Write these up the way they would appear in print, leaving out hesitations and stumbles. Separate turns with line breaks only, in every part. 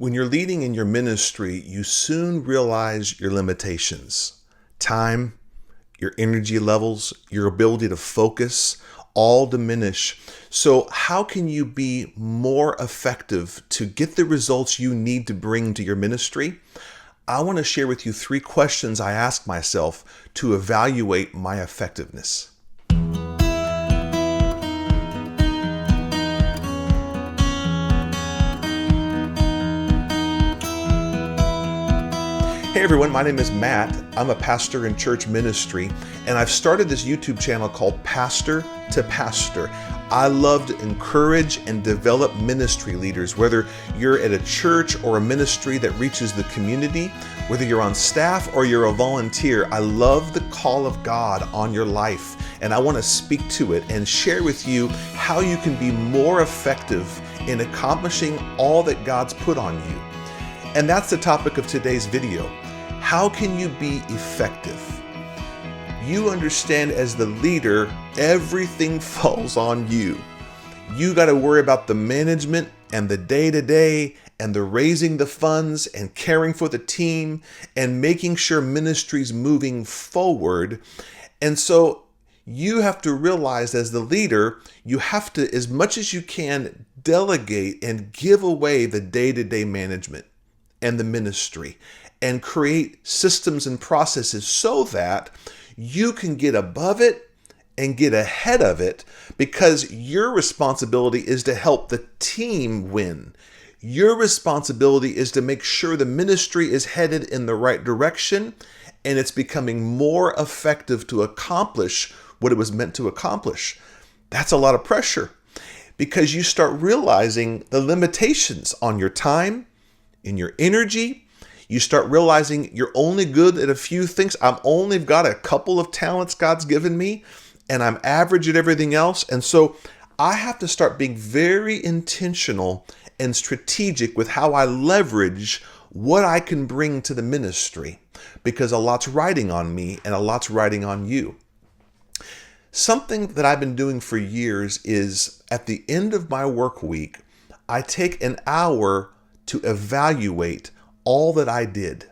When you're leading in your ministry, you soon realize your limitations. Time, your energy levels, your ability to focus, all diminish. So how can you be more effective to get the results you need to bring to your ministry? I want to share with you 3 questions I ask myself to evaluate my effectiveness. Hey everyone, my name is Matt. I'm a pastor in church ministry, and I've started this YouTube channel called Pastor to Pastor. I love to encourage and develop ministry leaders, whether you're at a church or a ministry that reaches the community, whether you're on staff or you're a volunteer. I love the call of God on your life, and I want to speak to it and share with you how you can be more effective in accomplishing all that God's put on you. And that's the topic of today's video. How can you be effective? You understand, as the leader, everything falls on you. You got to worry about the management and the day-to-day and the raising the funds and caring for the team and making sure ministry's moving forward. And so you have to realize, as the leader, you have to, as much as you can, delegate and give away the day-to-day management and the ministry, and create systems and processes so that you can get above it and get ahead of it, because your responsibility is to help the team win. Your responsibility is to make sure the ministry is headed in the right direction and it's becoming more effective to accomplish what it was meant to accomplish. That's a lot of pressure, because you start realizing the limitations on your time, in your energy. You start realizing you're only good at a few things. I've only got a couple of talents God's given me, and I'm average at everything else. And so I have to start being very intentional and strategic with how I leverage what I can bring to the ministry, because a lot's riding on me and a lot's riding on you. Something that I've been doing for years is, at the end of my work week, I take an hour to evaluate all that I did.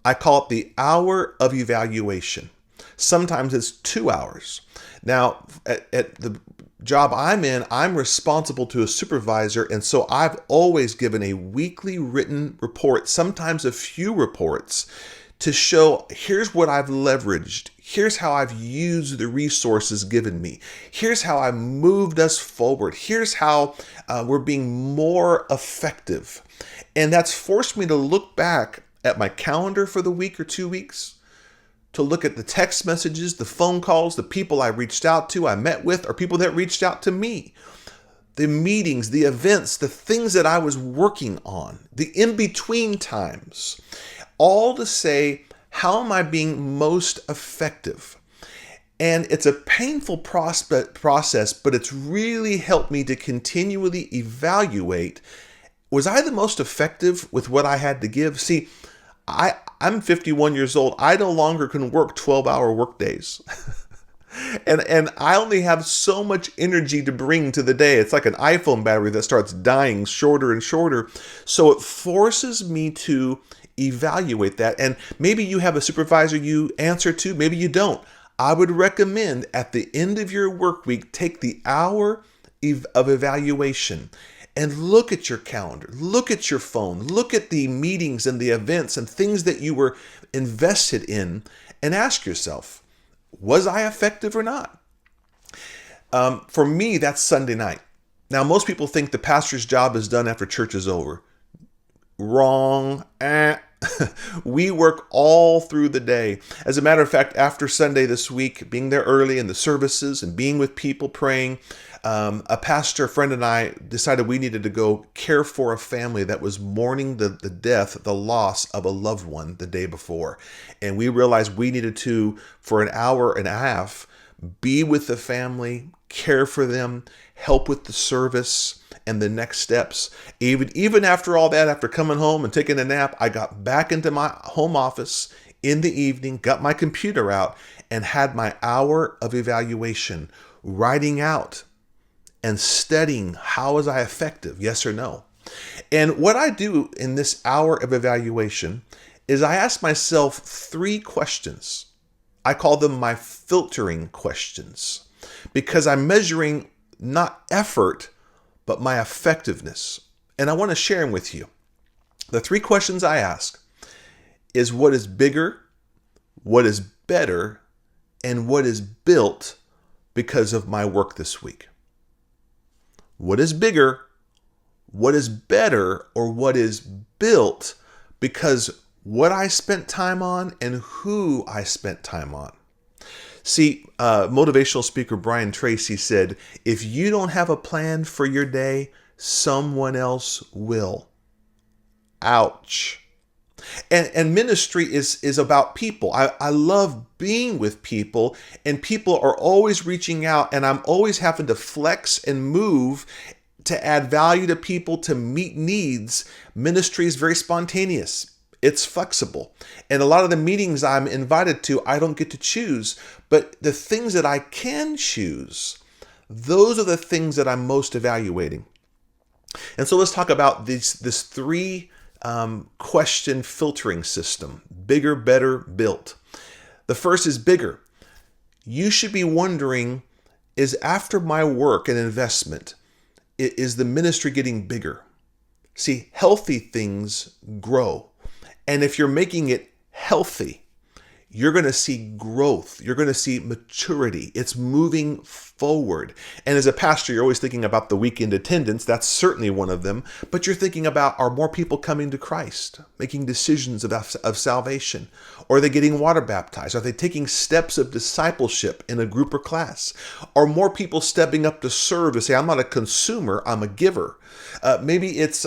I call it the hour of evaluation. Sometimes it's 2 hours. Now, at the job I'm in, I'm responsible to a supervisor, and so I've always given a weekly written report, sometimes a few reports, to show here's what I've leveraged. Here's how I've used the resources given me. Here's how I moved us forward. Here's how we're being more effective. And that's forced me to look back at my calendar for the week or 2 weeks, to look at the text messages, the phone calls, the people I reached out to, I met with, or people that reached out to me, the meetings, the events, the things that I was working on, the in-between times, all to say, how am I being most effective? And it's a painful process, but it's really helped me to continually evaluate, was I the most effective with what I had to give? See, I'm 51 years old. I no longer can work 12-hour work days. And I only have so much energy to bring to the day. It's like an iPhone battery that starts dying shorter and shorter. So it forces me to evaluate that. And maybe you have a supervisor you answer to, maybe you don't. I would recommend, at the end of your work week, take the hour of evaluation and look at your calendar, look at your phone, look at the meetings and the events and things that you were invested in, and ask yourself, was I effective or not? For me, that's Sunday night. Now, most people think the pastor's job is done after church is over. Wrong. We work all through the day. As a matter of fact, after Sunday this week, being there early in the services and being with people praying, a pastor friend and I decided we needed to go care for a family that was mourning the death, the loss of a loved one the day before. And we realized we needed to, for an hour and a half, be with the family, care for them, help with the service and the next steps. Even after all that, after coming home and taking a nap, I got back into my home office in the evening, got my computer out, and had my hour of evaluation, writing out and studying, how was I effective, yes or no? And what I do in this hour of evaluation is I ask myself 3 questions. I call them my filtering questions because I'm measuring not effort, but my effectiveness. And I want to share them with you. The 3 questions I ask is what is bigger, what is better, and what is built because of my work this week. What is bigger, what is better, or what is built because what I spent time on and who I spent time on. See, motivational speaker Brian Tracy said, if you don't have a plan for your day, someone else will. Ouch. And ministry is about people. I love being with people, and people are always reaching out, and I'm always having to flex and move to add value to people, to meet needs. Ministry is very spontaneous. It's flexible. And a lot of the meetings I'm invited to, I don't get to choose. But the things that I can choose, those are the things that I'm most evaluating. And so let's talk about this 3 question filtering system: bigger, better, built. The first is bigger. You should be wondering, is after my work and investment, is the ministry getting bigger? See, healthy things grow. And if you're making it healthy, you're going to see growth. You're going to see maturity. It's moving forward. And as a pastor, you're always thinking about the weekend attendance. That's certainly one of them. But you're thinking about, are more people coming to Christ, making decisions of salvation? Or are they getting water baptized? Are they taking steps of discipleship in a group or class? Are more people stepping up to serve, to say, I'm not a consumer, I'm a giver? Maybe it's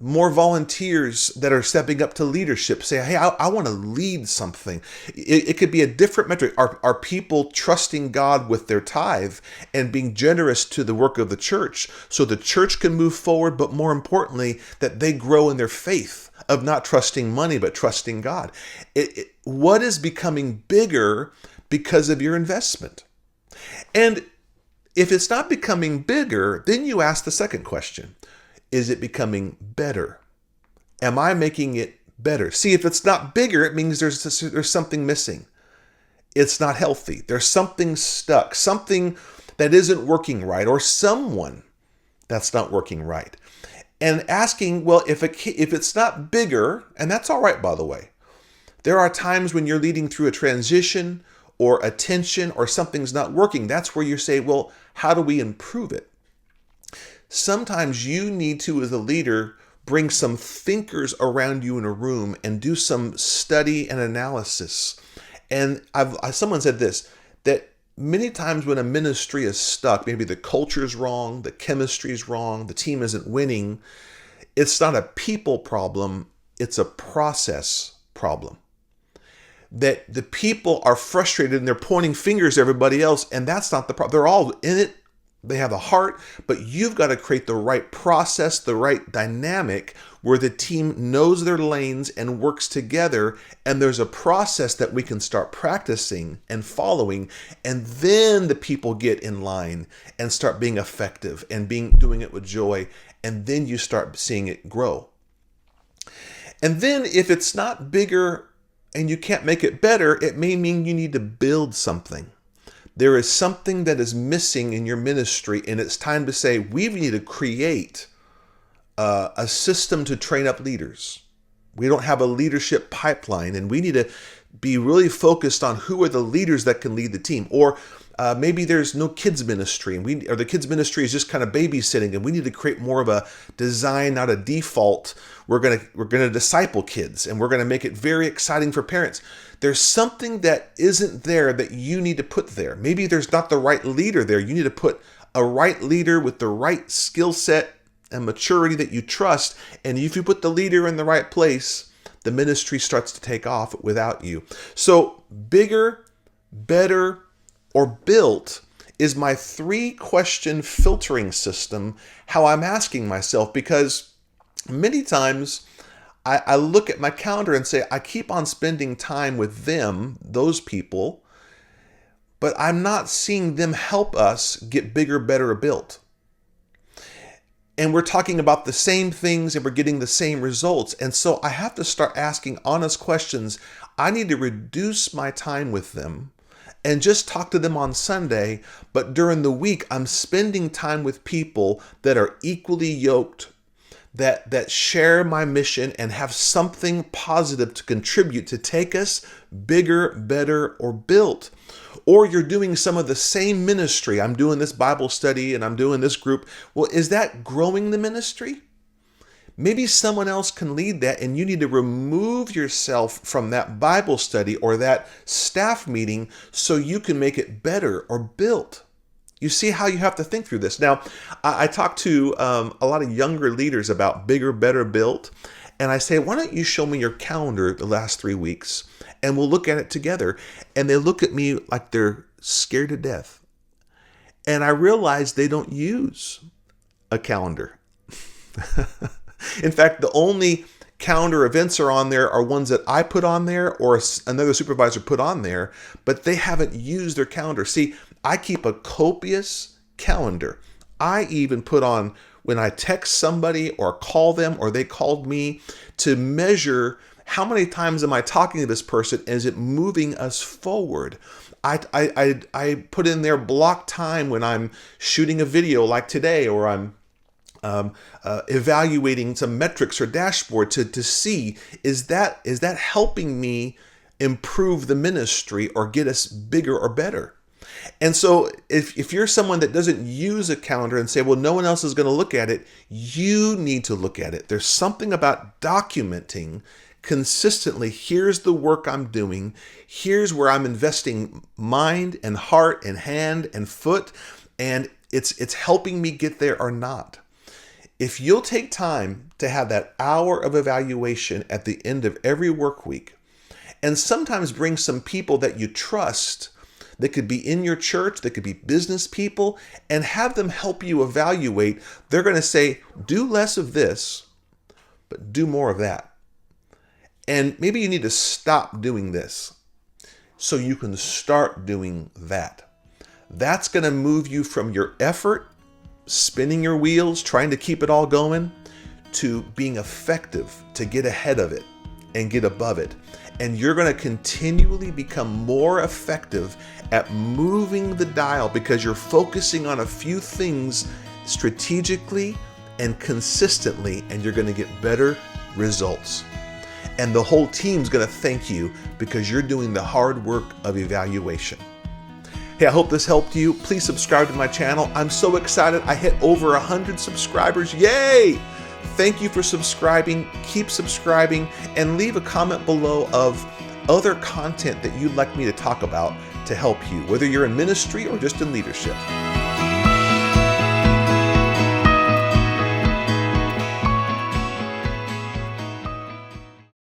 more volunteers that are stepping up to leadership, say, hey, I want to lead something. It could be a different metric. Are people trusting God with their tithe and being generous to the work of the church so the church can move forward, but more importantly, that they grow in their faith of not trusting money, but trusting God? What is becoming bigger because of your investment? And if it's not becoming bigger, then you ask the second question. Is it becoming better? Am I making it better? See, if it's not bigger, it means there's something missing. It's not healthy. There's something stuck, something that isn't working right, or someone that's not working right. And asking, well, if it's not bigger, and that's all right, by the way. There are times when you're leading through a transition or a tension or something's not working. That's where you say, well, how do we improve it? Sometimes you need to, as a leader, bring some thinkers around you in a room and do some study and analysis. And someone said this, that many times when a ministry is stuck, maybe the culture is wrong, the chemistry is wrong, the team isn't winning, it's not a people problem, it's a process problem. That the people are frustrated and they're pointing fingers at everybody else, and that's not the problem. They're all in it. They have a heart, but you've got to create the right process, the right dynamic where the team knows their lanes and works together. And there's a process that we can start practicing and following. And then the people get in line and start being effective and doing it with joy. And then you start seeing it grow. And then if it's not bigger and you can't make it better, it may mean you need to build something. There is something that is missing in your ministry, and it's time to say, we need to create a system to train up leaders. We don't have a leadership pipeline, and we need to be really focused on who are the leaders that can lead the team. Or maybe there's no kids ministry, or the kids ministry is just kind of babysitting, and we need to create more of a design, not a default. We're gonna disciple kids, and we're gonna make it very exciting for parents. There's something that isn't there that you need to put there. Maybe there's not the right leader there. You need to put a right leader with the right skill set and maturity that you trust. And if you put the leader in the right place, the ministry starts to take off without you. So bigger, better, or built is my 3-question filtering system, how I'm asking myself, because many times I look at my calendar and say, I keep on spending time with them, those people, but I'm not seeing them help us get bigger, better, or built. and we're talking about the same things and we're getting the same results. And so I have to start asking honest questions. I need to reduce my time with them and just talk to them on Sunday. But during the week, I'm spending time with people that are equally yoked, that share my mission and have something positive to contribute to take us bigger, better, or built. Or you're doing some of the same ministry. I'm doing this Bible study and I'm doing this group. Well, is that growing the ministry? Maybe someone else can lead that, and you need to remove yourself from that Bible study or that staff meeting so you can make it better or built. You see how you have to think through this. Now, I talk to a lot of younger leaders about bigger, better, built. And I say, why don't you show me your calendar the last 3 weeks and we'll look at it together. And they look at me like they're scared to death. And I realize they don't use a calendar. In fact, the only calendar events are on there are ones that I put on there or another supervisor put on there, but they haven't used their calendar. See, I keep a copious calendar. I even put on when I text somebody or call them or they called me to measure how many times am I talking to this person? Is it moving us forward? I put in there block time when I'm shooting a video like today, or I'm evaluating some metrics or dashboard to see, is that helping me improve the ministry or get us bigger or better? And so if you're someone that doesn't use a calendar and say, well, no one else is going to look at it, you need to look at it. There's something about documenting consistently. Here's the work I'm doing. Here's where I'm investing mind and heart and hand and foot. And it's helping me get there or not. If you'll take time to have that hour of evaluation at the end of every work week, and sometimes bring some people that you trust, that could be in your church, that could be business people, and have them help you evaluate, they're going to say, do less of this, but do more of that. And maybe you need to stop doing this so you can start doing that. That's going to move you from your effort, spinning your wheels, trying to keep it all going, to being effective, to get ahead of it and get above it. And you're going to continually become more effective at moving the dial because you're focusing on a few things strategically and consistently, and you're going to get better results. And the whole team's going to thank you because you're doing the hard work of evaluation. Hey, I hope this helped you. Please subscribe to my channel. I'm so excited. I hit over 100 subscribers. Yay! Thank you for subscribing. Keep subscribing and leave a comment below of other content that you'd like me to talk about to help you, whether you're in ministry or just in leadership.